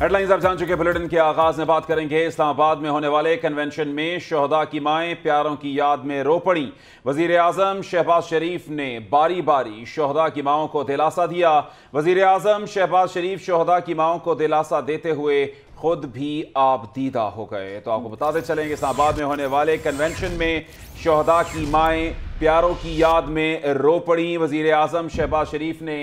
Headlines आप जान चुके। बुलेटिन के आगाज में बात करेंगे इस्लामाबाद में होने वाले कन्वेंशन में शोहदा की माएं प्यारों की याद में रो पड़ी। वजीर आजम शहबाज शरीफ ने बारी बारी शोहदा की माओं को दिलासा दिया। वजीर आजम शहबाज शरीफ शोहदा की माओं को दिलासा देते हुए खुद भी आबदीदा हो गए। तो आपको बताते चलेंगे इस्लामाबाद में होने वाले कन्वेंशन में शोहदा की माएं प्यारों की याद में रो पड़ी। वजीर आजम शहबाज शरीफ ने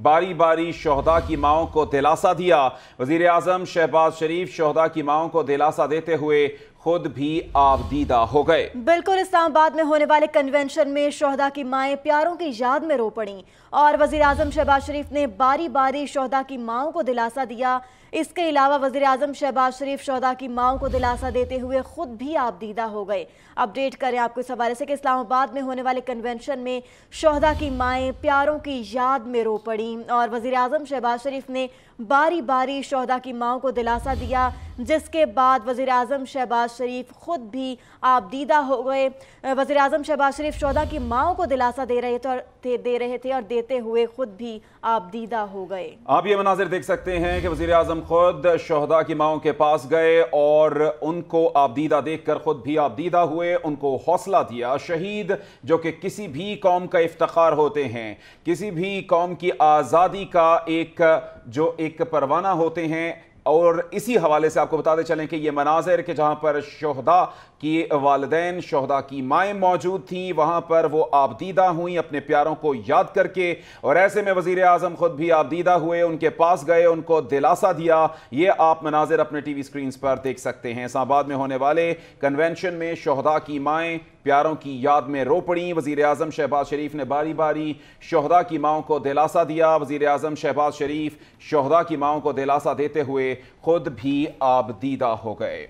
बारी बारी शोहदा की माओं को दिलासा दिया। वजीर आजम शहबाज शरीफ शोहदा की माओं को दिलासा देते हुए खुद भी आबदीदा हो गए। बिल्कुल, इस्लामाबाद में होने वाले कन्वेंशन में शोहदा की माएं प्यारों की याद में रो पड़ी और वजीर आजम शहबाज शरीफ ने बारी बारी शोहदा की माओं को दिलासा दिया। इसके अलावा वजीर आजम शहबाज शरीफ शोहदा की माओं को दिलासा देते हुए खुद भी आबदीदा हो गए। अपडेट करें आपको इस हवाले से कि इस्लामाबाद में होने वाले कन्वेंशन में शोहदा की माएं प्यारों की याद में रो पड़ी और वजीर आजम शहबाज शरीफ ने बारी बारी शोहदा की माओं को दिलासा दिया, जिसके बाद वजीर आजम शहबाज शरीफ खुद भी आबदीदा हो गए। वजीर आजम शहबाज शरीफ शोहदा की माओं को दिलासा दे रहे थे और देते हुए खुद भी आबदीदा हो गए। आप ये मनाजिर देख सकते हैं कि वजीर आजम खुद शोहदा की माओं के पास गए और उनको आबदीदा देखकर खुद भी आबदीदा हुए, उनको हौसला दिया। शहीद जो कि किसी भी कौम का इफ्तिखार होते हैं, किसी भी कौम की आज़ादी का एक परवाना होते हैं। और इसी हवाले से आपको बताते चलें कि ये मनाजिर कि जहां पर शोहदा की वालिदैन शोहदा की माएँ मौजूद थीं, वहां पर वो आबदीदा हुई अपने प्यारों को याद करके। और ऐसे में वजीर आजम खुद भी आबदीदा हुए, उनके पास गए, उनको दिलासा दिया। ये आप मनाजिर अपने टीवी स्क्रीन पर देख सकते हैं। इस्लामाबाद में होने वाले कन्वेंशन में शोहदा की माएँ प्यारों की याद में रो पड़ी। वजीर आजम शहबाज शरीफ ने बारी बारी शोहदा की माओं को दिलासा दिया। वजीर आजम शहबाज शरीफ शोहदा की माओं को दिलासा देते हुए खुद भी आबदीदा हो गए।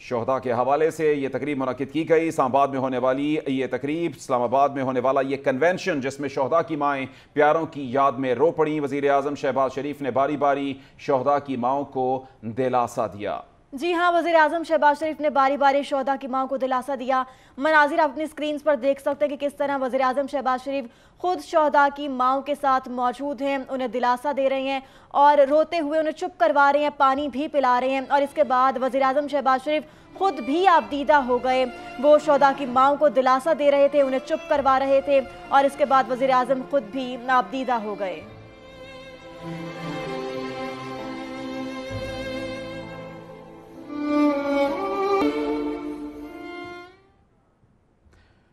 शोहदा के हवाले से ये तकरीब मुनक्किद की गई। इस्लामाबाद में होने वाली ये तकरीब, इस्लामाबाद में होने वाला ये कन्वेंशन जिसमें शोहदा की माएँ प्यारों की याद में रो पड़ी। वजीर आजम शहबाज शरीफ ने बारी बारी शोहदा की माओं को दिलासा दिया। जी हाँ, वज़ीर आज़म शहबाज शरीफ ने बारी बारी शोहदा की माओं को दिलासा दिया। मनाजिर आप अपनी स्क्रीन पर देख सकते हैं कि किस तरह वज़ीर आज़म शहबाज शरीफ खुद शोहदा की माओं के साथ मौजूद हैं, उन्हें दिलासा दे रहे हैं और रोते हुए उन्हें चुप करवा रहे हैं, पानी भी पिला रहे हैं। और इसके बाद वज़ीर आज़म शहबाज शरीफ खुद भी आबदीदा हो गए। वो शोहदा की माओं को दिलासा दे रहे थे, उन्हें चुप करवा रहे थे और इसके बाद वज़ीर आज़म खुद भी आबदीदा हो गए।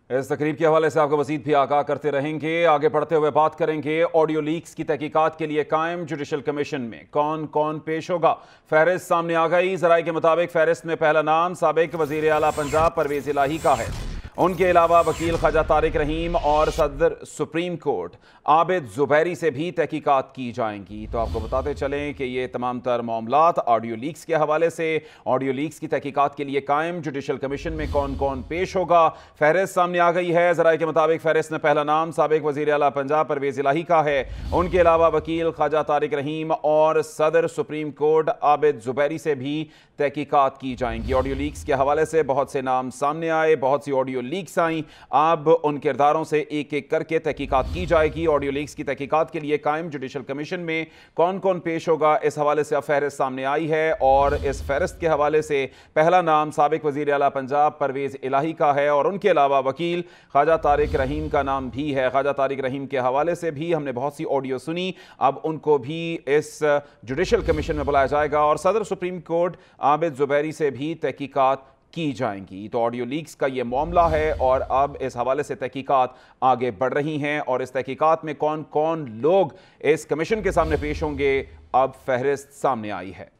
इस तकरीब के हवाले से आपको मज़ीद भी आगाह करते रहेंगे। आगे बढ़ते हुए बात करेंगे ऑडियो लीक्स की तहकीकात के लिए कायम जुडिशल कमीशन में कौन कौन पेश होगा। फहरिस्त सामने आ गई। ज़राए के मुताबिक फहरिस्त में पहला नाम साबिक वज़ीर आला पंजाब परवेज़ इलाही का है। उनके अलावा वकील ख्वाजा तारिक रहीम और सदर सुप्रीम कोर्ट आबिद ज़ुबैरी से भी तहकीकात की जाएंगी। तो आपको बताते चलें कि ये तमाम तर मामलात ऑडियो लीक्स के हवाले से, ऑडियो लीक्स की तहकीकात के लिए कायम जुडिशल कमीशन में कौन कौन पेश होगा। फहरिस्त सामने आ गई है। ज़राए के मुताबिक फहरिस्त में पहला नाम साबिक वज़ीर आला पंजाब परवेज़ इलाही का है। उनके अलावा वकील ख्वाजा तारिक रहीम और सदर सुप्रीम कोर्ट आबिद ज़ुबैरी से भी तहकीकात की जाएंगी। ऑडियो लीक्स के हवाले से बहुत से नाम सामने आए, बहुत सी ऑडियो लीक्स आई। अब उन किरदारों से एक एक करके तहकीकात की जाएगी। ऑडियो लीक्स की तहकीकात के लिए कायम जुडिशल कमीशन में कौन कौन पेश होगा, इस हवाले से अब फहरिस्त सामने आई है और इस फहरिस्त के हवाले से पहला नाम साबिक वज़ीर आला पंजाब परवेज़ इलाही का है और उनके अलावा वकील ख्वाजा तारिक रहीम का नाम भी है। ख्वाजा तारिक रहीम के हवाले से भी हमने बहुत सी ऑडियो सुनी, अब उनको भी इस जुडिशल कमीशन में बुलाया जाएगा और सदर सुप्रीम कोर्ट आबिद ज़ुबैरी से भी तहकीकात की जाएंगी। तो ऑडियो लीक्स का ये मामला है और अब इस हवाले से तहकीकात आगे बढ़ रही हैं और इस तहकीकात में कौन कौन लोग इस कमीशन के सामने पेश होंगे, अब फहरिस्त सामने आई है।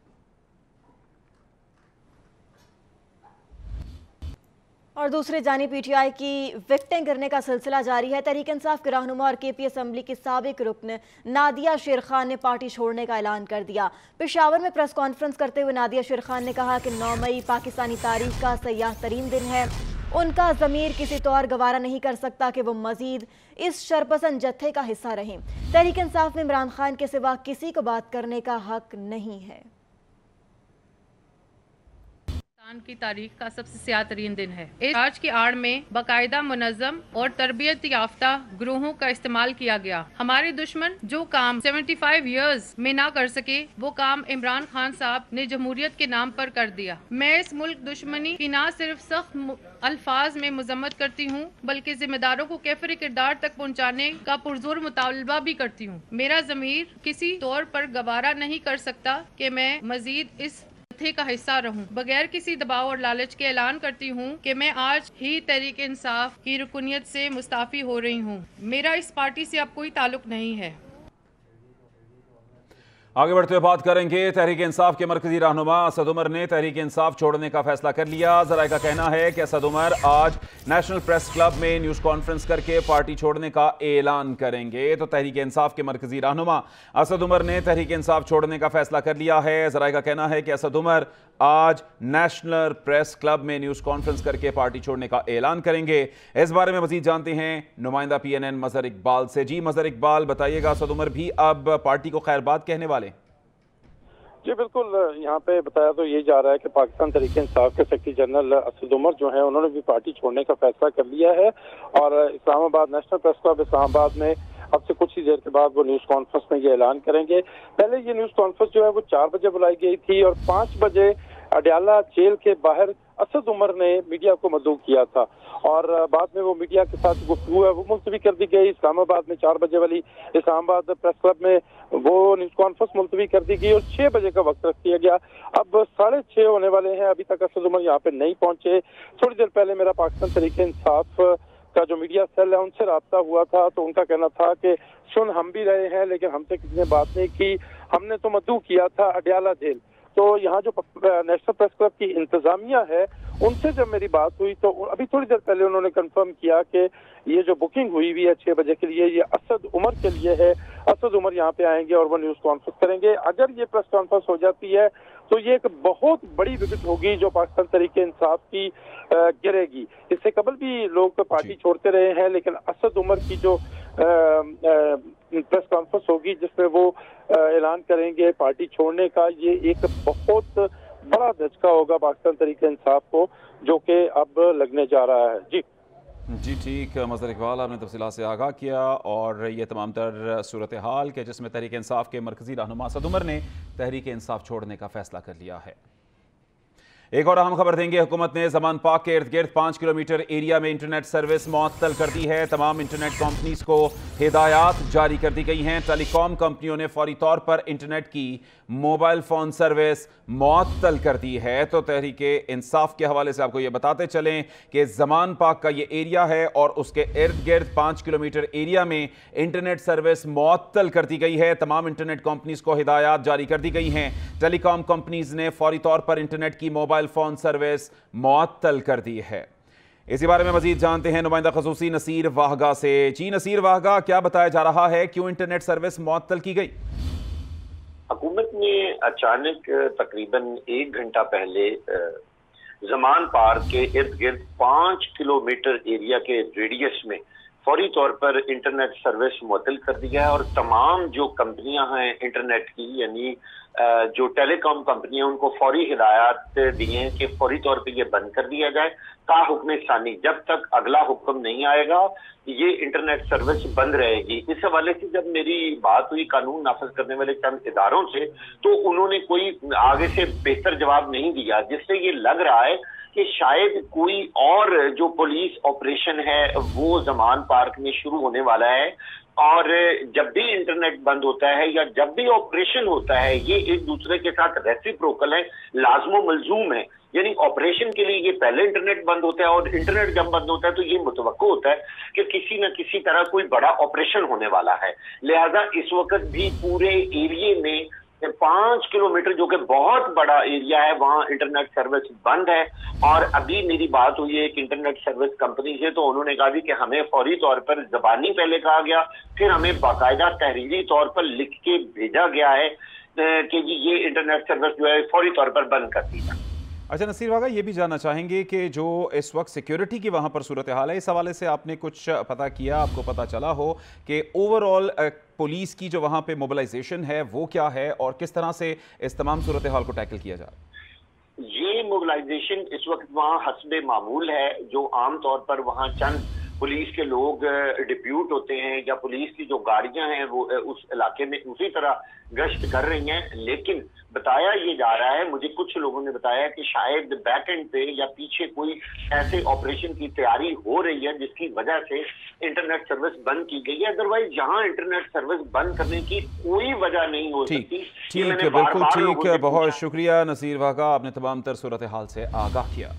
और दूसरी जानिब पीटीआई की विकटें करने का सिलसिला जारी है। तहरीक इंसाफ के रहनुमा और केपी असम्बली की साबिक रुकन नादिया शेर खान ने पार्टी छोड़ने का ऐलान कर दिया। पेशावर में प्रेस कॉन्फ्रेंस करते हुए नादिया शेर खान ने कहा कि 9 मई पाकिस्तानी तारीख का सयाह तरीन दिन है। उनका ज़मीर किसी तौर गवारा नहीं कर सकता कि वो मजीद इस शरपसंद जत्थे का हिस्सा रहें। तहरीक इंसाफ में इमरान खान के सिवा किसी को बात करने का हक नहीं है। की तारीख का सबसे स्याह तरीन दिन है। इस आज की आड़ में बाकायदा मुनज़्ज़म और तरबियत याफ्ता ग्रोहों का इस्तेमाल किया गया। हमारे दुश्मन जो काम 75 इयर्स में ना कर सके वो काम इमरान खान साहब ने जमहूरियत के नाम पर कर दिया। मैं इस मुल्क दुश्मनी की ना सिर्फ सख्त अल्फाज में मजम्मत करती हूँ बल्कि जिम्मेदारों को कैफर किरदार तक पहुँचाने का पुरजोर मुतालबा भी करती हूँ। मेरा ज़मीर किसी तौर पर गवारा नहीं कर सकता कि मैं मजीद इस का हिस्सा रहूं। बगैर किसी दबाव और लालच के ऐलान करती हूं कि मैं आज ही तहरीक इंसाफ की रुकनियत से मुस्ताफी हो रही हूं। मेरा इस पार्टी से अब कोई ताल्लुक नहीं है। आगे बढ़ते हुए बात करेंगे तहरीक इंसाफ के मरकजी रहनुमा असद उमर ने तहरीक इंसाफ छोड़ने का फैसला कर लिया। ज़राए का कहना है कि असद उमर आज नेशनल प्रेस क्लब में न्यूज़ कॉन्फ्रेंस करके पार्टी छोड़ने का ऐलान करेंगे। तो तहरीक इंसाफ के मरकजी रहनुमा असद उमर ने तहरीक इंसाफ छोड़ने का फैसला कर लिया है। ज़राए का कहना है कि असद उमर आज नेशनल प्रेस क्लब में न्यूज़ कॉन्फ्रेंस करके पार्टी छोड़ने का ऐलान करेंगे। इस बारे में मजीद जानते हैं नुमाइंदा PNN मजहर इकबाल से। जी मजहर इकबाल, बताइएगा, असद उमर भी अब पार्टी को खैरबाद कहने वाले? जी बिल्कुल, यहाँ पे बताया तो ये जा रहा है कि पाकिस्तान तहरीक इंसाफ के सेक्रेटरी जनरल असद उमर जो है उन्होंने भी पार्टी छोड़ने का फैसला कर लिया है और Islamabad national press club Islamabad में अब से कुछ ही देर के बाद वो न्यूज़ कॉन्फ्रेंस में ये ऐलान करेंगे। पहले ये न्यूज़ कॉन्फ्रेंस जो है वो 4 बजे बुलाई गई थी और 5 बजे अडयाला जेल के बाहर असद उमर ने मीडिया को मदऊ किया था और बाद में वो मीडिया के साथ गुफ्तगू है वो मुलतवी कर दी गई। इस्लामाबाद में 4 बजे वाली इस्लामाबाद प्रेस क्लब में वो न्यूज़ कॉन्फ्रेंस मुलतवी कर दी गई और 6 बजे का वक्त रख दिया गया। अब 6:30 होने वाले हैं, अभी तक असद उमर यहाँ पे नहीं पहुंचे। थोड़ी देर पहले मेरा पाकिस्तान तहरीक इंसाफ का जो मीडिया सेल है उनसे राब्ता हुआ था तो उनका कहना था कि सुन हम भी रहे हैं लेकिन हमसे किसी ने बात नहीं की, हमने तो मदऊ किया था अडयाला जेल। तो यहाँ जो नेशनल प्रेस क्लब की इंतजामिया है उनसे जब मेरी बात हुई तो अभी थोड़ी देर पहले उन्होंने कंफर्म किया कि ये जो बुकिंग हुई हुई है 6 बजे के लिए ये असद उमर के लिए है। असद उमर यहाँ पे आएंगे और वो न्यूज़ कॉन्फ्रेंस करेंगे। अगर ये प्रेस कॉन्फ्रेंस हो जाती है तो ये एक बहुत बड़ी विकेट होगी जो पाकिस्तान तहरीक इंसाफ की गिरेगी। इससे कबल भी लोग पार्टी छोड़ते रहे हैं लेकिन असद उमर की जो प्रेस कॉन्फ्रेंस होगी जिसमें वो ऐलान करेंगे पार्टी छोड़ने का, ये एक बहुत बड़ा धचका होगा पाकिस्तान तहरीक इंसाफ को जो कि अब लगने जा रहा है। जी ठीक, मजहर इकबाल, आपने तफसीलात से आगाह किया और ये तमाम तर सूरत हाल के जिसमें तहरीक इंसाफ के मरकजी रहनुमा असद उमर ने तहरीक इंसाफ छोड़ने का फैसला कर लिया है। एक और अहम खबर देंगे। हुकूमत ने ज़मान पार्क के इर्द गिर्द 5 किलोमीटर एरिया में इंटरनेट सर्विस मुअत्तल कर दी है। तमाम इंटरनेट कंपनीज को हिदायत जारी कर दी गई हैं। टेलीकॉम कंपनियों ने फौरी तौर पर इंटरनेट की मोबाइल फ़ोन सर्विस मुअत्तल कर दी है। तो तहरीक इंसाफ के हवाले से आपको ये बताते चलें कि ज़मान पार्क का ये एरिया है और उसके इर्द गिर्द 5 किलोमीटर एरिया में इंटरनेट सर्विस मुअत्तल कर दी गई है। तमाम इंटरनेट कंपनीज को हिदायत जारी कर दी गई हैं। टेलीकॉम कंपनीज ने फौरी तौर पर इंटरनेट की मोबाइल फोन सर्विस मुअत्तल कर दी है। इसी बारे में मजीद जानते हैं नुमाइंदा खसूसी नसीर वाहगा से। जी नसीर वाहगा, क्या बताया जा रहा है, क्यों इंटरनेट सर्विस मुअत्तल की गई? हुकूमत ने अचानक तकरीबन 1 घंटा पहले ज़मान पार्क के इर्द गिर्द 5 किलोमीटर एरिया के रेडियस में फौरी तौर पर इंटरनेट सर्विस मुअत्तल कर दिया है और तमाम जो कंपनियां हैं इंटरनेट की यानी जो टेलीकॉम कंपनी है उनको फौरी हिदायत दी है कि फौरी तौर पे ये बंद कर दिया जाए ता हुक्म सानी। जब तक अगला हुक्म नहीं आएगा ये इंटरनेट सर्विस बंद रहेगी। इस हवाले से जब मेरी बात हुई कानून नाफिज करने वाले चंद इदारों से तो उन्होंने कोई आगे से बेहतर जवाब नहीं दिया, जिससे ये लग रहा है कि शायद कोई और जो पुलिस ऑपरेशन है वो ज़मान पार्क में शुरू होने वाला है और जब भी इंटरनेट बंद होता है या जब भी ऑपरेशन होता है ये एक दूसरे के साथ रेसिप्रोकल है, लाजमो मलजूम है। यानी ऑपरेशन के लिए ये पहले इंटरनेट बंद होता है और इंटरनेट जब बंद होता है तो ये मुतवक्को होता है कि किसी न किसी तरह कोई बड़ा ऑपरेशन होने वाला है। लिहाजा इस वक्त भी पूरे एरिया में 5 किलोमीटर जो कि बहुत बड़ा एरिया है वहां इंटरनेट सर्विस बंद है। और अभी मेरी बात हुई है एक इंटरनेट सर्विस कंपनी से तो उन्होंने कहा कि हमें फौरी तौर पर जबानी पहले कहा गया फिर हमें बाकायदा तहरीरी तौर पर लिख के भेजा गया है कि ये इंटरनेट सर्विस जो है फौरी तौर पर बंद कर दी जाए। अच्छा नसीर वागा, ये भी जानना चाहेंगे कि जो इस वक्त सिक्योरिटी की वहाँ पर सूरत हाल है, इस हवाले से आपने कुछ पता किया, आपको पता चला हो कि ओवरऑल पुलिस की जो वहाँ पे मोबिलाइजेशन है वो क्या है और किस तरह से इस तमाम सूरत हाल को टैकल किया जा रहा है? ये मोबिलाइजेशन इस वक्त वहाँ हस्बे मामूल है। जो आम तौर पर वहाँ चंद पुलिस के लोग डिप्यूट होते हैं या पुलिस की जो गाड़ियां हैं वो उस इलाके में उसी तरह गश्त कर रही हैं, लेकिन बताया ये जा रहा है, मुझे कुछ लोगों ने बताया कि शायद बैक एंड पे या पीछे कोई ऐसे ऑपरेशन की तैयारी हो रही है जिसकी वजह से इंटरनेट सर्विस बंद की गई है। अदरवाइज यहाँ इंटरनेट सर्विस बंद करने की कोई वजह नहीं हो सकती। ठीक, बिल्कुल ठीक। बहुत शुक्रिया नसीर वागा, आपने तमाम तर सूरत हाल से आगाह किया।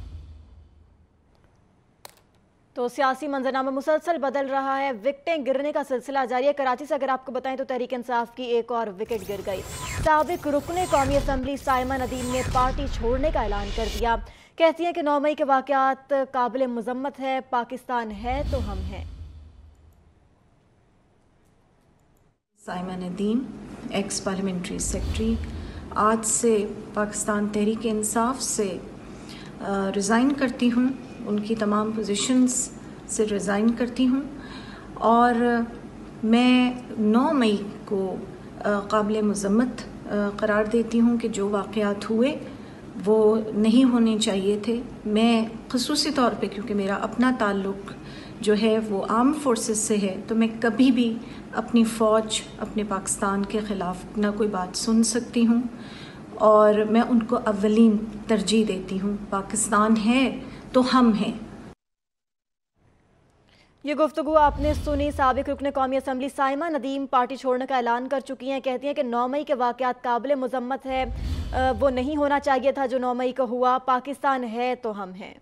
तो सियासी मंजरनामा मुसलसल बदल रहा है, विकेटें गिरने का सिलसिला जारी है। कराची से अगर आपको बताएं तो तहरीक इंसाफ की एक और विकेट गिर गई। साबिक रुकने कौमी असम्बली साइमा नदीम ने पार्टी छोड़ने का ऐलान कर दिया। कहती हैं कि 9 मई के वाक़यात काबिल मज़म्मत है, पाकिस्तान है तो हम हैं। Saima Nadeem, x parliamentary secretary, आज से पाकिस्तान तहरीक इंसाफ से रिज़ाइन करती हूँ, उनकी तमाम पोजीशंस से रिज़ाइन करती हूँ और मैं 9 मई को काबिल मज़म्मत करार देती हूँ कि जो वाक़यात हुए वो नहीं होने चाहिए थे। मैं ख़ुसूसी तौर पे क्योंकि मेरा अपना ताल्लुक़ जो है वो आर्म फोर्सेस से है, तो मैं कभी भी अपनी फ़ौज, अपने पाकिस्तान के ख़िलाफ़ ना कोई बात सुन सकती हूँ और मैं उनको अव्वलीन तरजीह देती हूँ। पाकिस्तान है तो हम हैं। ये गुफ्तगू आपने सुनी। साबिक रुकने कौमी असम्बली साइमा नदीम पार्टी छोड़ने का ऐलान कर चुकी हैं। कहती हैं कि 9 मई के वाक़यात काबिल मज़म्मत है, वो नहीं होना चाहिए था जो 9 मई को हुआ। पाकिस्तान है तो हम हैं।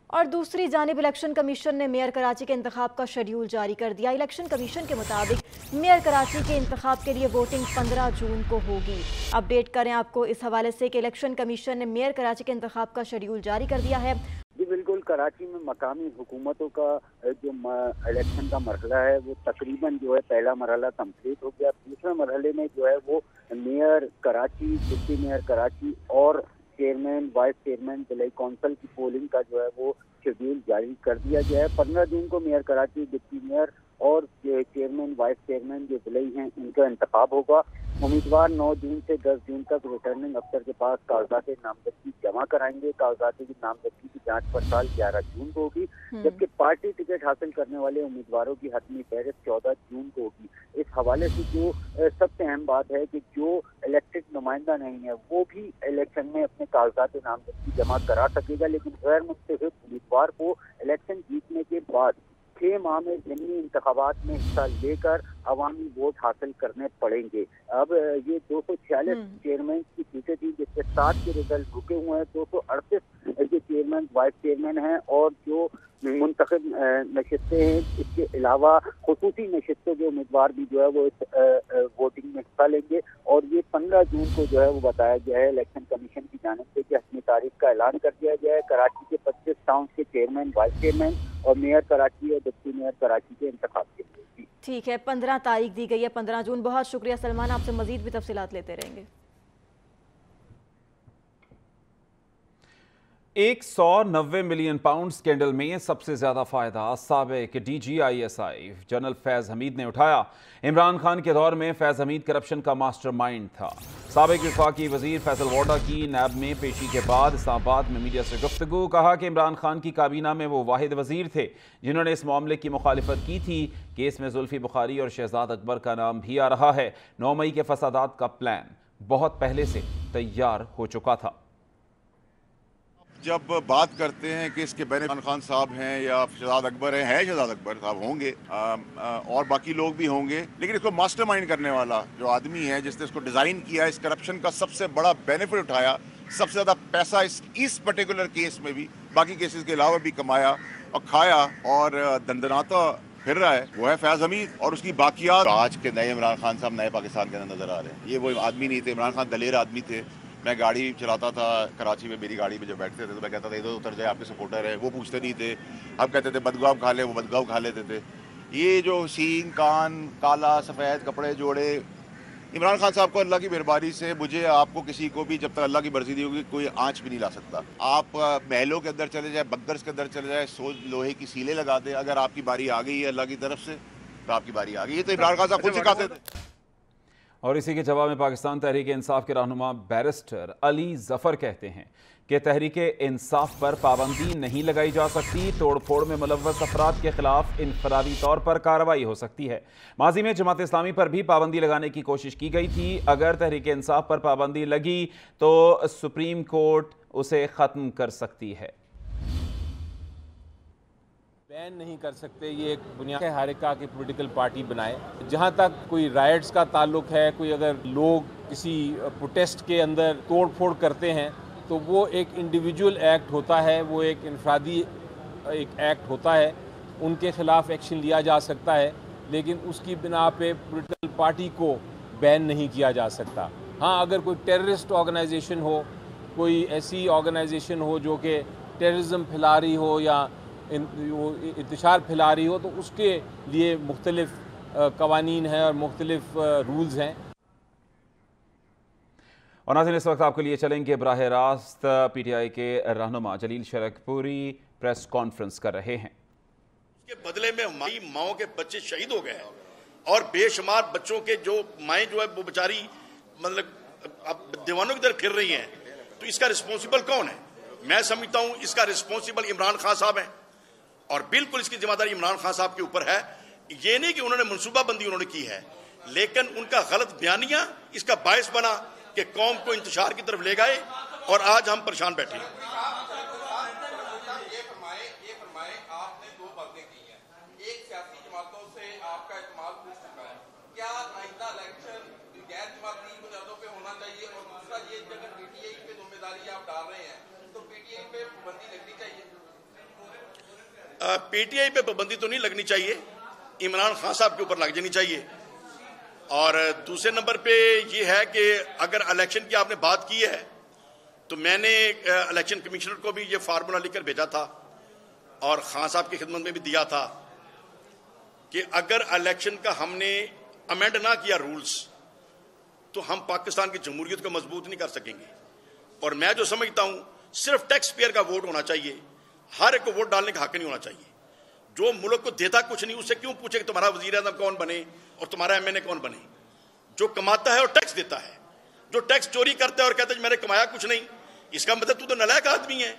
और दूसरी जानिब इलेक्शन कमीशन ने मेयर कराची के इंतखाब का शेड्यूल जारी कर दिया। इलेक्शन कमीशन के मुताबिक मेयर कराची के इंतखाब के लिए वोटिंग 15 जून को होगी। अपडेट करें आपको इस हवाले से कि इलेक्शन कमीशन ने मेयर कराची के इंतखाब का शेड्यूल जारी कर दिया है। जी बिल्कुल, कराची में मकामी हुकूमतों का जो इलेक्शन का मरहला है वो तकरीबन जो है पहला मरहला कंप्लीट हो गया। दूसरे मरहले में जो है वो mayor Karachi, deputy mayor Karachi और चेयरमैन, वाइस चेयरमैन, ज़िला कौंसिल की पोलिंग का जो है वो शेड्यूल जारी कर दिया गया है। 15 जून को मेयर कराची, डिप्टी मेयर और चेयरमैन, वाइस चेयरमैन जो ज़िले हैं इनका इंतखाब होगा। उम्मीदवार 9 जून से 10 जून तक रिटर्निंग अफसर के पास कागजात नामजदगी जमा कराएंगे। कागजात की नामजदगी की जांच पड़ताल 11 जून को होगी, जबकि पार्टी टिकट हासिल करने वाले उम्मीदवारों की हतमी फहरिस्त 14 जून को होगी। इस हवाले से जो सबसे अहम बात है कि जो इलेक्टेड नुमाइंदा नहीं है वो भी इलेक्शन में अपने कागजात नामजदगी जमा करा सकेगा, लेकिन गैर मुस्तहिक उम्मीदवार को इलेक्शन जीतने के बाद 6 माह में ज़मीनी इंतखाबात में हिस्सा लेकर अवामी वोट हासिल करने पड़ेंगे। अब ये 246 चेयरमैन की सीटें थी जिससे 7 के रिजल्ट रुके हुए हैं। 238 जो चेयरमैन, वाइस चेयरमैन हैं और जो मुंतखब नशिस्तें हैं, इसके अलावा खुसूसी नशिस्तों के उम्मीदवार भी जो है वो इस वोटिंग में हिस्सा लेंगे। और ये 15 जून को जो है वो बताया गया है इलेक्शन कमीशन की जानिब से कि अपनी तारीख का ऐलान कर दिया गया है। कराची के 25 टाउन्स के चेयरमैन, वाइस चेयरमैन और मेयर कराची और डिप्टी मेयर कराची के इंतखाब के लिए। ठीक है, 15 तारीख दी गई है, 15 जून। बहुत शुक्रिया सलमान, आपसे मजीद भी तफसीलात लेते रहेंगे। 190 मिलियन पाउंड स्कैंडल में सबसे ज्यादा फायदा साबिक DGISI जनरल फैज हमीद ने उठाया। इमरान खान के दौर में फैज हमीद करप्शन का मास्टरमाइंड था। साबिक वफाकी वजीर फैसल वाडा की नैब में पेशी के बाद इस्लामाबाद में मीडिया से गुफ्तगू, कहा कि इमरान खान की काबीना में वो वाहिद वजीर थे जिन्होंने इस मामले की मुखालिफत की थी। केस में जुल्फी बुखारी और शहजाद अकबर का नाम भी आ रहा है। 9 मई के फसादात का प्लान बहुत पहले से तैयार हो चुका था। जब बात करते हैं कि इसके इमरान खान साहब हैं या शहजाद अकबर हैं, शहजाद अकबर साहब होंगे और बाकी लोग भी होंगे, लेकिन इसको मास्टरमाइंड करने वाला जो आदमी है जिसने इसको डिज़ाइन किया, इस करप्शन का सबसे बड़ा बेनिफिट उठाया, सबसे ज़्यादा पैसा इस पर्टिकुलर केस में भी, बाकी केसेस के अलावा भी कमाया और खाया और दंदनाता फिर रहा है, वो है फैज हमीद और उसकी बाकियात। आज के नए इमरान खान साहब नए पाकिस्तान के अंदर नजर आ रहे हैं। ये वो आदमी नहीं थे। इमरान खान दलेर आदमी थे। मैं गाड़ी चलाता था कराची में, मेरी गाड़ी में जब बैठते थे तो मैं कहता था इधर उतर जाए, आपके सपोर्टर है। वो पूछते नहीं थे। अब कहते थे बदगाव खा ले, वो बदगाव खा लेते थे। ये जो सींग, कान, काला सफ़ेद कपड़े जोड़े, इमरान खान साहब को अल्लाह की मेहरबानी से मुझे आपको किसी को भी जब तक अल्लाह की मर्जी दी होगी कोई आँच भी नहीं ला सकता। आप महलों के अंदर चले जाए, बंकर्स के अंदर चले जाए, लोहे की सीलें लगा दे, अगर आपकी बारी आ गई है अल्लाह की तरफ से तो आपकी बारी आ गई। ये तो इमरान खान साहब खुद सिखाते थे। और इसी के जवाब में पाकिस्तान तहरीक इंसाफ के रहनुमा बैरिस्टर अली जफर कहते हैं कि तहरीक इंसाफ पर पाबंदी नहीं लगाई जा सकती। तोड़फोड़ में मुलव्वस अफराद के खिलाफ इनफरादी तौर पर कार्रवाई हो सकती है। माजी में जमात इस्लामी पर भी पाबंदी लगाने की कोशिश की गई थी। अगर तहरीक इंसाफ पर पाबंदी लगी तो सुप्रीम कोर्ट उसे ख़त्म कर सकती है। बैन नहीं कर सकते, ये एक बुनियाद है हर एक की पॉलिटिकल पार्टी बनाए। जहाँ तक कोई राइट्स का ताल्लुक है, कोई अगर लोग किसी प्रोटेस्ट के अंदर तोड़-फोड़ करते हैं तो वो एक इंडिविजुअल एक्ट होता है, वो एक इनफरादी एक एक्ट होता है, उनके खिलाफ एक्शन लिया जा सकता है, लेकिन उसकी बिना पे पॉलिटिकल पार्टी को बैन नहीं किया जा सकता। हाँ, अगर कोई टेररिस्ट ऑर्गेनाइजेशन हो, कोई ऐसी ऑर्गेनाइजेशन हो जो कि टेररिज्म फैला रही हो या इंतशार फैला रही हो, तो उसके लिए मुख्तलिफ कवानीन हैं और मुख्तलिफ रूल्स हैं। और नाज़रीन, इस वक्त आपके लिए चलेंगे बराह रास्त पीटीआई के रहनुमा जलील शरकपुरी प्रेस कॉन्फ्रेंस कर रहे हैं। इसके बदले में हमारी माओं के बच्चे शहीद हो गए हैं और बेशुमार बच्चों के जो माएँ जो है वो बेचारी मतलब अब दीवानों की तरफ फिर रही हैं। तो इसका रिस्पॉन्सिबल कौन है? मैं समझता हूँ इसका रिस्पॉन्सिबल इमरान खान साहब हैं और बिल्कुल इसकी जिम्मेदारी इमरान खान साहब के ऊपर है। ये नहीं कि उन्होंने मनसूबाबंदी उन्होंने की है, लेकिन उनका गलत बयानिया इसका बायस बना कि कौम को इंतशार की तरफ ले गए और आज हम परेशान बैठे हैं। आपने दो बातें की हैं, एक सियासी जमातों से आपका इस्तेमाल पूछ चुका है, क्या आइंदा इलेक्शन गैर जमाती बुनियादों पे होना चाहिए? और दूसरा ये अगर पीटीआई पे जिम्मेदारी आप डाल रहे हैं तो पीटीआई पे पाबंदी लगनी चाहिए? पीटीआई पे पाबंदी तो नहीं लगनी चाहिए, इमरान खान साहब के ऊपर लग जानी चाहिए। और दूसरे नंबर पे ये है कि अगर इलेक्शन की आपने बात की है तो मैंने इलेक्शन कमिश्नर को भी ये फार्मूला लिखकर भेजा था और खान साहब की खिदमत में भी दिया था कि अगर इलेक्शन का हमने अमेंड ना किया रूल्स तो हम पाकिस्तान की जमहूरियत को मजबूत नहीं कर सकेंगे। और मैं जो समझता हूं सिर्फ टैक्स पेयर का वोट होना चाहिए, हर एक को वोट डालने का हक नहीं होना चाहिए। जो मुल्क को देता कुछ नहीं उससे क्यों पूछे कि तुम्हारा वजीर आज़म कौन बने और तुम्हारा एमएनए कौन बने? जो कमाता है और टैक्स देता है, जो टैक्स चोरी करता है और कहता है मैंने कमाया कुछ नहीं, इसका मतलब तू तो नालायक आदमी है।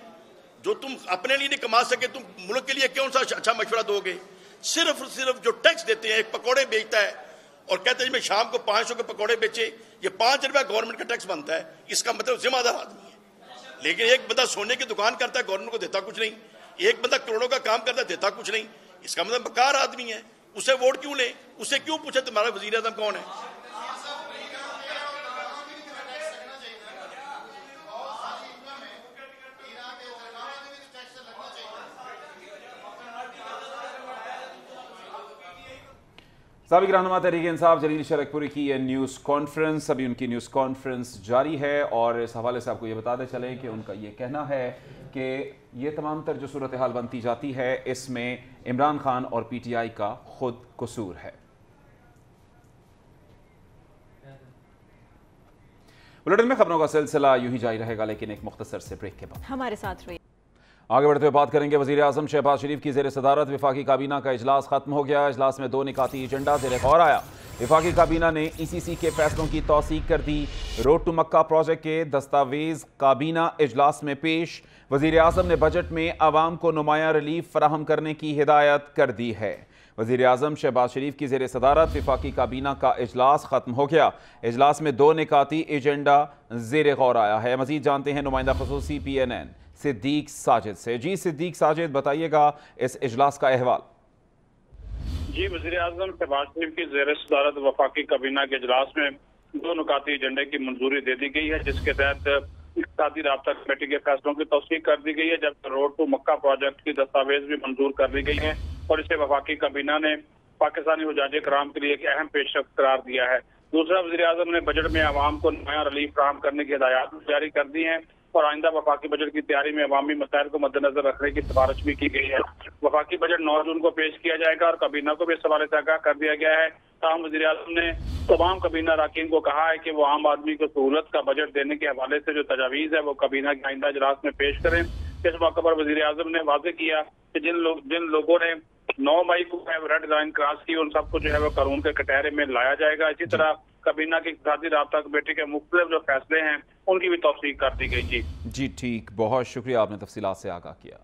जो तुम अपने लिए नहीं कमा सके तुम मुल्क के लिए कौन सा अच्छा मशवरा दोगे? सिर्फ जो टैक्स देते हैं, एक पकौड़े बेचता है और कहते हैं मैं शाम को 500 के पकौड़े बेचे, ये 5 रुपया गवर्नमेंट का टैक्स बनता है, इसका मतलब जिम्मेदार आदमी है। लेकिन एक बंदा सोने की दुकान करता है, गवर्नमेंट को देता कुछ नहीं, एक बंदा करोड़ों का काम करता है, देता कुछ नहीं, इसका मतलब बेकार आदमी है। उसे वोट क्यों ले? उसे क्यों पूछे तुम्हारा वजीर आज़म कौन है? साबिक रहनुमा तहरीक इंसाफ जलील शरकपुरी की ये न्यूज़ कॉन्फ्रेंस, अभी उनकी न्यूज़ कॉन्फ्रेंस जारी है और इस हवाले से आपको ये बताते चलें कि उनका ये कहना है कि ये तमाम तर जो सूरत हाल बनती जाती है इसमें इमरान खान और पीटीआई का खुद कसूर है। बुलेटिन में खबरों का सिलसिला यूं ही जारी रहेगा, लेकिन एक मुख्तसर से ब्रेक के बाद हमारे साथ रहिए। आगे बढ़ते हुए बात करेंगे वज़ीर आज़म शहबाज शरीफ की ज़ेर सदारत वफाकी काबीना का इजलास खत्म हो गया। इजलास में 2 निकाती एजेंडा ज़ेर गौर आया। वफाकी काबीना ने ECC के फैसलों की तौसीक कर दी। रोड टू मक्का प्रोजेक्ट के दस्तावेज काबीना इजलास में पेश। वज़ीर आज़म ने बजट में आवाम को नुमायां रिलीफ फराहम करने की हिदायत कर दी है। वज़ीर आज़म शहबाज शरीफ की ज़ेर सदारत वफाकी काबीना का इजलास खत्म हो गया। इजलास में 2 निकाती एजेंडा ज़ेर गौर आया है। मज़ीद जानते हैं नुमाइंदा ख़ुसूसी PNN सिद्दीक साजिद से। जी सिद्दीक साजिद, बताइएगा इस इजलास का अहवाल। जी, वज़ीर आज़म शहबाज शरीफ की ज़ेर सदारत वफाकी काबीना के इजलास में 2 नुकाती एजेंडे की मंजूरी दे दी गई है, जिसके तहत इक़्तिसादी राब्ता कमेटी के फैसलों की तौसीक कर दी गई है, जबकि रोड टू मक्का प्रोजेक्ट की दस्तावेज भी मंजूर कर दी गई है और इसे वफाकी काबीना ने पाकिस्तानी हुज्जाज कराम के लिए एक अहम पेशरफ्त करार दिया है। दूसरा, वज़ीर आज़म ने बजट में आवाम को नुमायां रिलीफ फराहम करने की हिदायत जारी कर दी है और आइंदा वफाकी बजट की तैयारी में अवामी मसाइल को मद्देनजर रखने की सिफारिश भी की गई है। वफाकी बजट 9 जून को पेश किया जाएगा और काबीना को भी इस हवाले से आगाह कर दिया गया है। ताहम वज़ीर आज़म ने तमाम काबीना अरकान को कहा है कि वो आम आदमी को सहूलत का बजट देने के हवाले से जो तजावीज़ है वो काबीना के आइंदा इजलास में पेश करें। इस मौके पर वज़ीर आज़म ने वाज़ेह किया कि जिन लोगों ने 9 मई को रेड लाइन क्रॉस की उन सबको जो है वो कानून के कटहरे में लाया जाएगा। इसी तरह काबीना की इक़्तिसादी राब्ता कमेटी के मुख्तलिफ जो फैसले हैं उनकी भी तौसीक कर दी गई। जी ठीक, बहुत शुक्रिया, आपने तफसीलात से आगाह किया।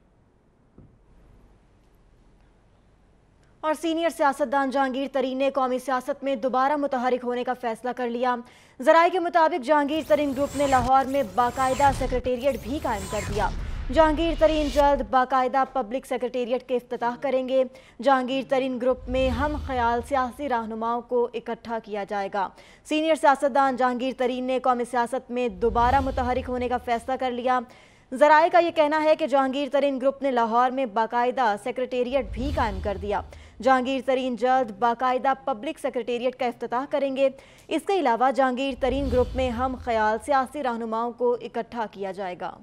और सीनियर सियासतदान जहांगीर तरीन ने कौमी सियासत में दोबारा मुतहरिक होने का फैसला कर लिया। ज़राए के मुताबिक जहांगीर तरीन ग्रुप ने लाहौर में बाकायदा सेक्रेटेरिएट भी कायम कर दिया। जहांगीर तरीन जल्द बाकायदा पब्लिक सेक्रेटेरिएट के इफ्तिताह करेंगे। जहांगीर तरीन ग्रुप में हम ख्याल सियासी रहनुमाओं को इकट्ठा किया जाएगा। सीनियर सियासतदान जहांगीर तरीन ने कौमी सियासत में दोबारा मुतहरिक होने का फैसला कर लिया। ज़राए का ये कहना है कि जहांगीर तरीन ग्रुप ने लाहौर में बाकायदा सेक्रेटेरिएट भी कायम कर दिया। जहांगीर तरीन जल्द बाकायदा पब्लिक सेक्रेटेरिएट का इफ्तिताह करेंगे। इसके अलावा जहांगीर तरीन ग्रुप में हम ख्याल सियासी रहनुमाओं को इकट्ठा किया जाएगा।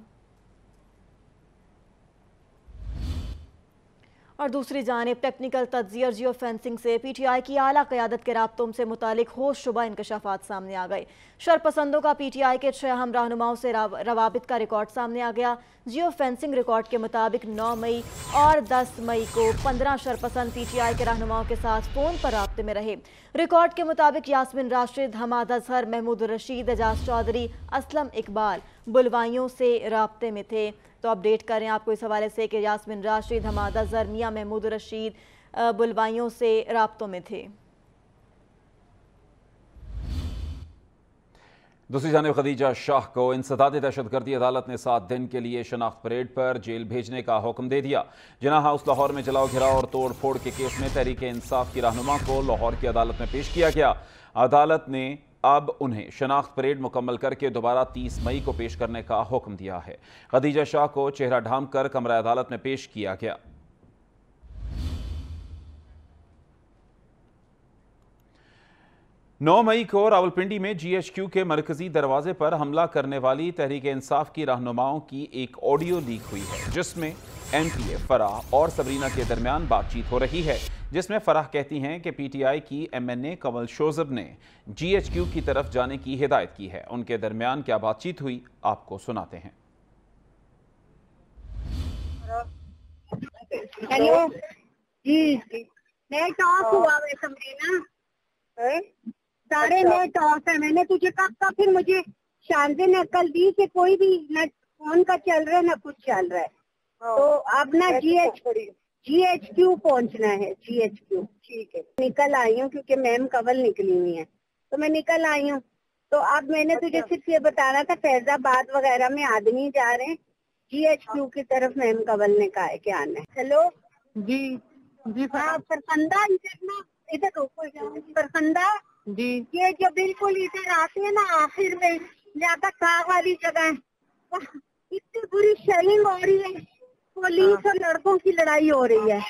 और दूसरी जानिब टेक्निकल तज्ज़िया और जियो फेंसिंग से PTI की आला क़यादत के राब्तों से मुतालिक होश शुबा इंकशाफात सामने आ गए। शरपसंदों का PTI के 6 अहम रहनुमाओं से रवाबित का रिकॉर्ड सामने आ गया। जियो फेंसिंग रिकॉर्ड के मुताबिक 9 मई और 10 मई को 15 शरपसंद PTI के रहनुमाओं के साथ फ़ोन पर राब्ते में रहे। रिकॉर्ड के मुताबिक यास्मिन राशिद, हमाद अजहर, महमूद रशीद, एजाज चौधरी, असलम इकबाल बुलवाइयों से राब्ते में थे। तो अपडेट करें आपको इस हवाले से कि यास्मिन राशिद, हमाद अजहर, मियां महमूद रशीद बुलवाइयों से राब्तों में थे। दूसरी जानिब खदीजा शाह को इंसदाद दहशतगर्दी अदालत ने 7 दिन के लिए शनाख्त परेड पर जेल भेजने का हुक्म दे दिया। जिन्ना हाउस लाहौर में जलाओ घिराव और तोड़ फोड़ के केस में तहरीक इंसाफ की रहनुमा को लाहौर की अदालत में पेश किया गया। अदालत ने अब उन्हें शनाख्त परेड मुकम्मल करके दोबारा 30 मई को पेश करने का हुक्म दिया है। खदीजा शाह को चेहरा ढांप कर कमरा अदालत में पेश किया गया। नौ मई को रावलपिंडी में GHQ के मरकजी दरवाजे पर हमला करने वाली तहरीक इंसाफ की रहनुमाओं की एक ऑडियो लीक हुई है, जिसमें MPA फराह और सबरीना के दरमियान बातचीत हो रही है, जिसमें फराह कहती हैं कि PTI की MNA कमल शोजब ने GHQ की तरफ जाने की हिदायत की है। उनके दरमियान क्या बातचीत हुई, आपको सुनाते हैं। हेलो जी, नेट ऑफ हुआ है सबरीना, सारे नेट ऑफ है। मैंने तुझे कब फिर मुझे शानजे ने कल दी कि कोई भी न फोन का चल रहा है ना कुछ चल रहा है, तो अब ना GHQ पहुंचना है। GHQ ठीक है, निकल आई हूँ क्योंकि मैम कवल निकली हुई है, तो मैं निकल आई हूँ। तो अब मैंने तुझे सिर्फ ये बताना था, फैजाबाद वगैरह में आदमी जा रहे हैं, GHQ की तरफ मैम कवल ने कहा है कि आना है। हेलो जी हाँ, परखंदा इधर परखंदा जी, ये जो बिल्कुल इधर आते हैं ना आखिर में ज्यादा खाग वाली जगह, इतनी बुरी शेलिंग हो रही है, पुलिस और लड़कों की लड़ाई हो रही है।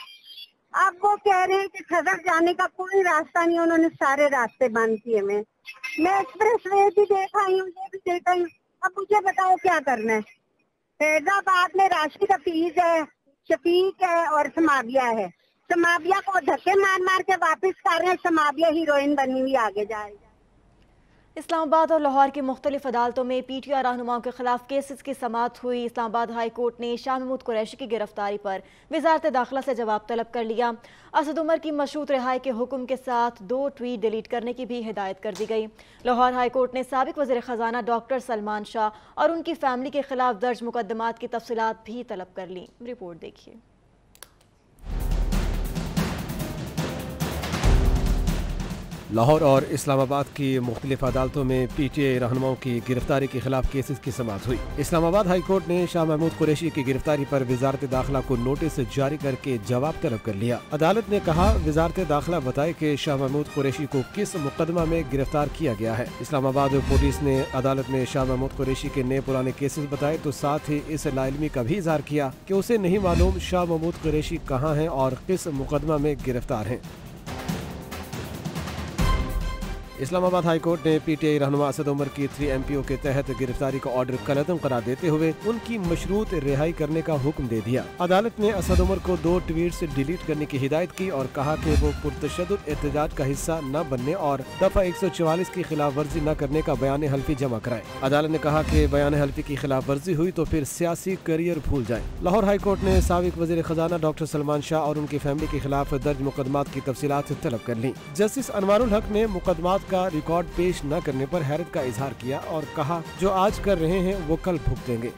अब वो कह रहे हैं कि सदर जाने का कोई रास्ता नहीं, उन्होंने सारे रास्ते बंद किए। मैं एक्सप्रेस वे भी देख आई हूँ, ये भी देख आई हूँ। अब मुझे बताओ क्या करना है। फैजाबाद में राशिद हफीज है, शफीक है और समाविया है। समाविया को धक्के मार मार के वापस कर रहे हैं, समाविया हीरोइन बनी हुई आगे जाएगी। इस्लामाबाद और लाहौर की मुख्तलिफ अदालतों में PTI रहनुमाओं के खिलाफ केसेस की समाअत हुई। इस्लामाबाद हाई कोर्ट ने शाह महमूद कुरैशी की गिरफ्तारी पर वजारत दाखिला से जवाब तलब कर लिया। असद उमर की मशरूत रिहाई के हुक्म के साथ 2 ट्वीट डिलीट करने की भी हिदायत कर दी गई। लाहौर हाई कोर्ट ने साबिक वज़ीर ख़जाना डॉक्टर सलमान शाह और उनकी फैमिली के खिलाफ दर्ज मुकदमात की तफसीलात भी तलब कर ली। रिपोर्ट देखिए। लाहौर और इस्लामाबाद की मुख्तलिफ अदालतों में PTI रहनुमाओं की गिरफ्तारी के खिलाफ केसेस की समाअत हुई। इस्लामाबाद हाई कोर्ट ने शाह महमूद कुरैशी की गिरफ्तारी पर वजारत दाखिला को नोटिस जारी करके जवाब तलब कर लिया। अदालत ने कहा, वजारत दाखिला बताए कि शाह महमूद कुरैशी को किस मुकदमा में गिरफ्तार किया गया है। इस्लामाबाद पुलिस ने अदालत में शाह महमूद कुरैशी के नए पुराने केसेस बताए, तो साथ ही इस लाइलमी का भी इजहार किया कि उसे नहीं मालूम शाह महमूद कुरैशी कहाँ है और किस मुकदमा में गिरफ्तार है। इस्लामाबाद हाई कोर्ट ने PTI रहनुमा असद उमर की 3 MPO के तहत गिरफ्तारी का ऑर्डर कलअदम करार देते हुए उनकी मशरूत रिहाई करने का हुक्म दे दिया। अदालत ने असद उमर को 2 ट्वीट्स डिलीट करने की हिदायत की और कहा कि वो पुरतशद्दुद एहतजाज का हिस्सा न बनने और दफा 144 की खिलाफ वर्जी न करने का बयान हल्फी जमा कराए। अदालत ने कहा कि बयान हल्फी की खिलाफ वर्जी हुई तो फिर सियासी करियर भूल जाए। लाहौर हाई कोर्ट ने साबिक वज़ीर ख़जाना डॉक्टर सलमान शाह और उनकी फैमिली के खिलाफ दर्ज मुकदमात की तफसीलात तलब कर ली। जस्टिस अनवारुल हक ने मुकदमात बात का रिकॉर्ड पेश न करने पर हैरत का इजहार किया और कहा जो आज कर रहे हैं वो कल भुगतेंगे।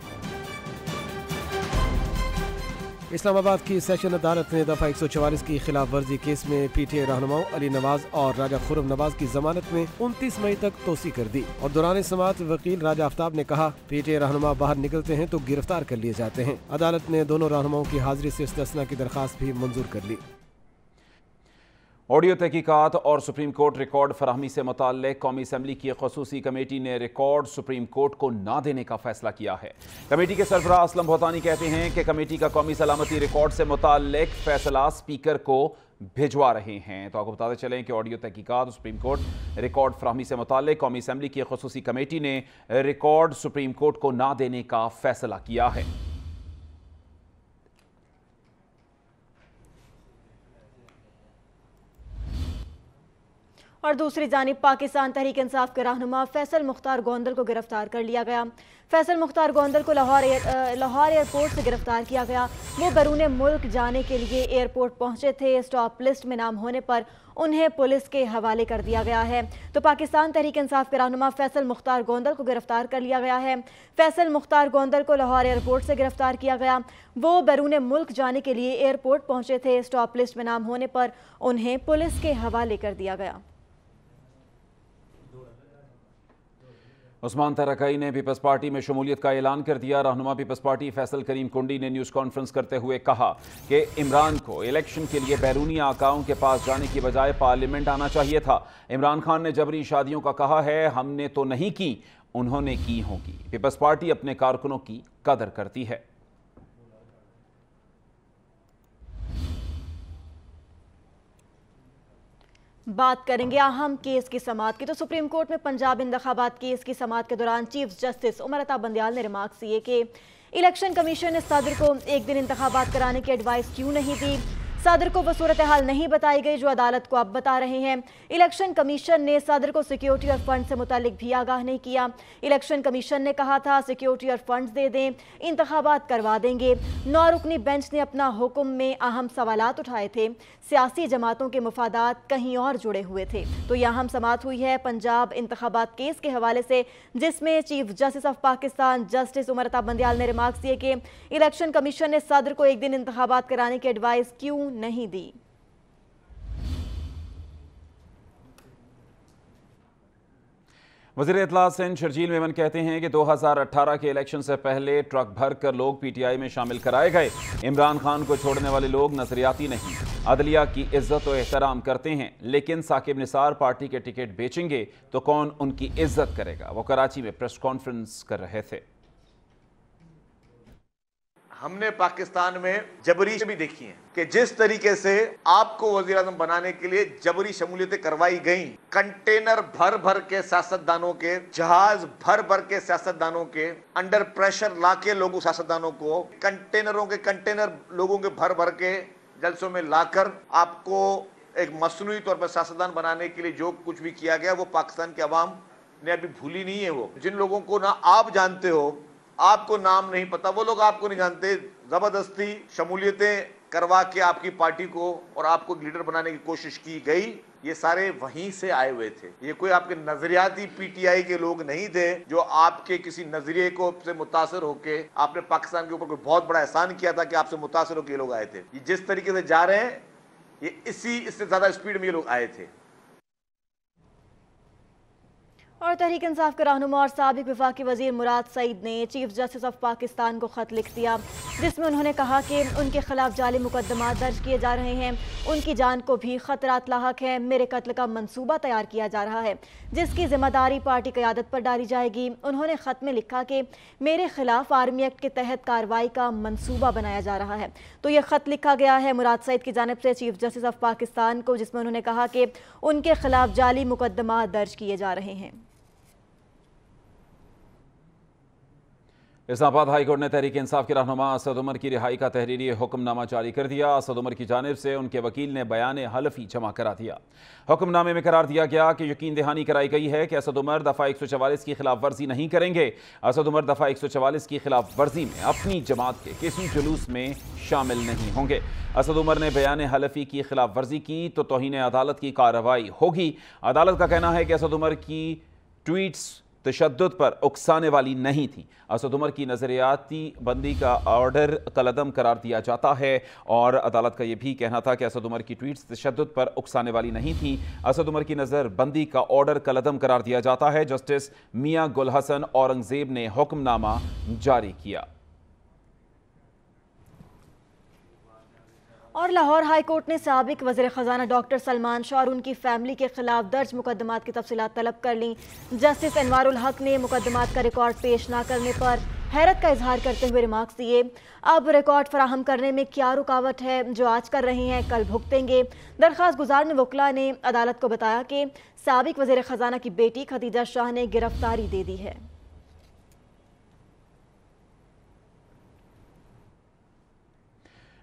इस्लामाबाद की सेशन अदालत ने दफा 144 की खिलाफ वर्जी केस में पीटीआई रहनुमाओं अली नवाज और राजा खुर्रम नवाज की जमानत में 29 मई तक तोसी कर दी और दौरान समाअत वकील राजा आफ्ताब ने कहा पीटीआई रहनुमा बाहर निकलते हैं तो गिरफ्तार कर लिए जाते हैं। अदालत ने दोनों रहनुमाओं की हाजिरी से इस्तिस्ना की दरखास्त भी मंजूर कर ली। ऑडियो तहकीकात और सुप्रीम कोर्ट रिकॉर्ड फराहमी से मुताल्लिक कौमी असम्बली की खसूसी कमेटी ने रिकॉर्ड सुप्रीम कोर्ट को ना देने का फैसला किया है। कमेटी के सरबराह असलम भौतानी कहते हैं कि कमेटी का कौमी सलामती रिकॉर्ड से मुताल्लिक फैसला स्पीकर को भिजवा रहे हैं। तो आपको बताते चलें कि ऑडियो तहकीकात सुप्रीम कोर्ट रिकॉर्ड फराहमी से मुताल्लिक कौमी असम्बली की खसूसी कमेटी ने रिकॉर्ड सुप्रीम कोर्ट को ना देने का फैसला किया है। और दूसरी जानिब पाकिस्तान तहरीक इंसाफ के रहनुमा फैसल मुख्तार गोंदल को गिरफ्तार कर लिया गया। फैसल मुख्तार गोंदल को लाहौर एयरपोर्ट से गिरफ्तार किया गया। वो बैरून मुल्क जाने के लिए एयरपोर्ट पहुंचे थे। स्टॉप लिस्ट में नाम होने पर उन्हें पुलिस के हवाले कर दिया गया है। तो पाकिस्तान तहरीक इंसाफ के रहनुमा फैसल मुख्तार गोंदल को गिरफ्तार कर लिया गया है। फैसल मुख्तार गोंदल को लाहौर एयरपोर्ट से गिरफ्तार किया गया। वो बैरून मुल्क जाने के लिए एयरपोर्ट पहुंचे थे। स्टॉप लिस्ट में नाम होने पर उन्हें पुलिस के हवाले कर दिया गया। उस्मान तरकई ने पीपल्स पार्टी में शमूलियत का ऐलान कर दिया। रहनुमा पीपल्स पार्टी फैसल करीम कुंडी ने न्यूज़ कॉन्फ्रेंस करते हुए कहा कि इमरान को इलेक्शन के लिए बैरूनी आकाओं के पास जाने की बजाय पार्लियामेंट आना चाहिए था। इमरान खान ने जबरी शादियों का कहा है, हमने तो नहीं की, उन्होंने की होगी। पीपल्स पार्टी अपने कारकुनों की कदर करती है। बात करेंगे अहम केस की समाअत की। तो सुप्रीम कोर्ट में पंजाब इंतखाबात केस की समाअत के दौरान चीफ जस्टिस उमर अता बंदियाल ने रिमार्क्स दिए कि इलेक्शन कमीशन ने सदर को एक दिन इंतखाबात कराने की एडवाइस क्यों नहीं दी। सदर को वो सूरत हाल नहीं बताई गई जो अदालत को अब बता रहे हैं। इलेक्शन कमीशन ने सदर को सिक्योरिटी और फंड से मुतालिक भी आगाह नहीं किया। इलेक्शन कमीशन ने कहा था सिक्योरिटी और फंड्स दे दें, इंतखाबात करवा देंगे। 9 रुकनी बेंच ने अपना हुक्म में अहम सवालात उठाए थे। सियासी जमातों के मुफादात कहीं और जुड़े हुए थे। तो यह अहम समाअत हुई है पंजाब इंतखाबात केस के हवाले से, जिसमें chief justice of Pakistan justice Umar Ata Bandial ने रिमार्क्स दिए कि इलेक्शन कमीशन ने सदर को एक दिन इंतखाबात कराने की एडवाइस क्यों नहीं दी। वज़ीर इत्तलात सिंध शर्जील मेमन कहते हैं कि 2018 के इलेक्शन से पहले ट्रक भर कर लोग पीटीआई में शामिल कराए गए। इमरान खान को छोड़ने वाले लोग नजरियाती नहीं, अदलिया की इज्जत और एहतराम करते हैं। लेकिन साकिब निसार पार्टी के टिकट बेचेंगे तो कौन उनकी इज्जत करेगा। वो कराची में प्रेस कॉन्फ्रेंस कर रहे थे। हमने पाकिस्तान में जबरी भी देखी हैं कि जिस तरीके से आपको वज़ीर आज़म बनाने के लिए जबरी शमूलियतें करवाई गई, कंटेनर भर भर के सियासतदानों के, जहाज भर भर के सियासतदानों के, अंडर प्रेशर लाके लोगों सियासतदानों को कंटेनरों के कंटेनर लोगों के भर भर के जलसों में लाकर आपको एक मसनूई तौर पर सियासतदान बनाने के लिए जो कुछ भी किया गया वो पाकिस्तान की आवाम ने अभी भूली नहीं है। वो जिन लोगों को ना आप जानते हो, आपको नाम नहीं पता, वो लोग आपको नहीं जानते, जबरदस्ती शमूलियतें करवा के आपकी पार्टी को और आपको लीडर बनाने की कोशिश की गई। ये सारे वहीं से आए हुए थे। ये कोई आपके नजरियाती पीटीआई के लोग नहीं थे जो आपके किसी नजरिए को से मुतासर होके आपने पाकिस्तान के ऊपर कोई बहुत बड़ा एहसान किया था कि आपसे मुतासर होकर ये लोग आए थे। ये जिस तरीके से जा रहे हैं ये इससे ज्यादा स्पीड में ये लोग आए थे। और तहरीक इंसाफ के रहनुमा और साबिक वफाकी वजीर मुराद सईद ने चीफ जस्टिस ऑफ पाकिस्तान को खत लिख दिया, जिसमें उन्होंने कहा कि उनके खिलाफ जाली मुकदमा दर्ज किए जा रहे हैं, उनकी जान को भी खतरात लाहक है। मेरे कत्ल का मंसूबा तैयार किया जा रहा है जिसकी जिम्मेदारी पार्टी क़यादत पर डाली जाएगी। उन्होंने खत में लिखा कि मेरे खिलाफ आर्मी एक्ट के तहत कार्रवाई का मंसूबा बनाया जा रहा है। तो यह खत लिखा गया है मुराद सईद की जानिब से चीफ जस्टिस ऑफ पाकिस्तान को, जिसमें उन्होंने कहा कि उनके खिलाफ जाली मुकदमा दर्ज किए जा रहे हैं। इस्लामाबाद हाई कोर्ट ने तहरीक इंसाफ के रहनुमा असद उमर की रिहाई का तहरीरी हुक्मनामा जारी कर दिया। असद उमर की जानिब से उनके वकील ने बयान हलफी जमा करा दिया। हुक्मनामे में करार दिया गया कि यकीन दहानी कराई गई है कि असद उमर दफ़ा 144 की खिलाफ वर्जी नहीं करेंगे। असद उमर दफ़ा 144 की खिलाफ वर्जी में अपनी जमात के किसी जुलूस में शामिल नहीं होंगे। असद उमर ने बयान हलफी की खिलाफ वर्जी की तो तौहीन अदालत की कार्रवाई होगी। अदालत का कहना है कि असद उमर की ट्वीट्स तशद्दुद पर उकसाने वाली नहीं थी। असद उमर की नज़रियाती बंदी का ऑर्डर कलअदम करार दिया जाता है और अदालत का यह भी कहना था कि असद उमर की ट्वीट्स तशद्दुद पर उकसाने वाली नहीं थी। असद उमर की नज़र बंदी का ऑर्डर कलअदम करार दिया जाता है। जस्टिस मियां गुल हसन औरंगजेब ने हुक्मनामा जारी किया। और लाहौर हाई कोर्ट ने साबिक वज़ीर ख़जाना डॉक्टर सलमान शाह और उनकी फैमिली के खिलाफ दर्ज मुकदमात की तफसीलात तलब कर ली। जस्टिस अनवारुल हक ने मुकदमात का रिकॉर्ड पेश न करने पर हैरत का इजहार करते हुए रिमार्क्स दिए। अब रिकॉर्ड फराहम करने में क्या रुकावट है? जो आज कर रहे हैं कल भुगतेंगे। दरख्वास्त गुजार ने वकला ने अदालत को बताया कि साबिक वज़ीर ख़जाना की बेटी खदीजा शाह ने गिरफ्तारी दे दी है।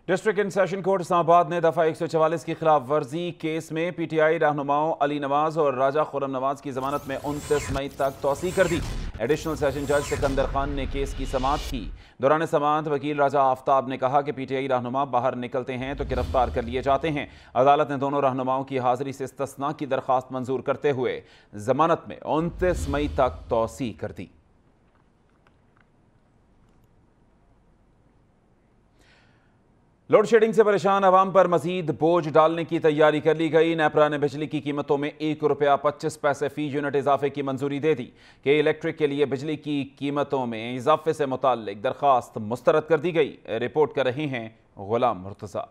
District and session court Islamabad ने दफ़ा 144 की खिलाफ वर्जी केस में पीटीआई रहनुमाओं अली नवाज और राजा खुर्रम नवाज की जमानत में 29 मई तक तौसी कर दी। एडिशनल सेशन जज सिकंदर खान ने केस की समाअत की। दौरान समाअत वकील राजा आफ्ताब ने कहा कि पीटीआई रहनुमा बाहर निकलते हैं तो गिरफ्तार कर लिए जाते हैं। अदालत ने दोनों रहनुमाओं की हाजिरी से इस्तिस्ना की दरख्वास्त मंजूर करते हुए जमानत में 29 मई तक तौसी कर दी। लोड शेडिंग से परेशान आवाम पर मजीद बोझ डालने की तैयारी कर ली गई। नेपरा ने बिजली की कीमतों में ₹1.25 फी यूनिट इजाफे की मंजूरी दे दी कि इलेक्ट्रिक के लिए बिजली की कीमतों में इजाफे से मुताल्लिक दरख्वास्त मुस्तरद कर दी गई। रिपोर्ट कर रहे हैं गुलाम मुर्तज़ा।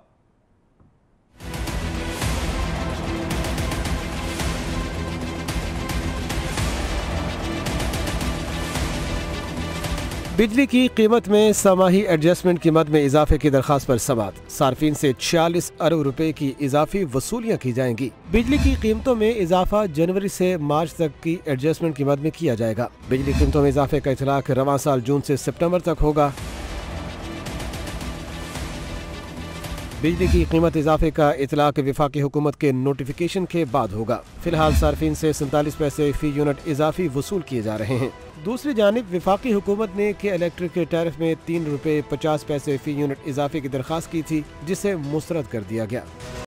बिजली की कीमत में समाही एडजस्टमेंट की मद में इजाफे की दरखास्त पर समाअत। सार्फिन से 46 अरब रुपए की इजाफी वसूलियाँ की जाएंगी। बिजली की कीमतों में इजाफा जनवरी से मार्च तक की एडजस्टमेंट की मद में किया जाएगा। बिजली कीमतों में इजाफे का इतलाक रवां साल जून से सितंबर तक होगा। बिजली की कीमत इजाफे का इतलाक वफाकी हुकूमत के नोटिफिकेशन के बाद होगा। फिलहाल सार्फिन से 47 पैसे फी यूनिट इजाफी वसूल किए जा रहे हैं। दूसरी जानिब वफाकी हुकूमत ने के इलेक्ट्रिक के टैरिफ में ₹3.50 फी यूनिट इजाफे की दरख्वास्त की थी, जिसे मुस्तरद कर दिया गया।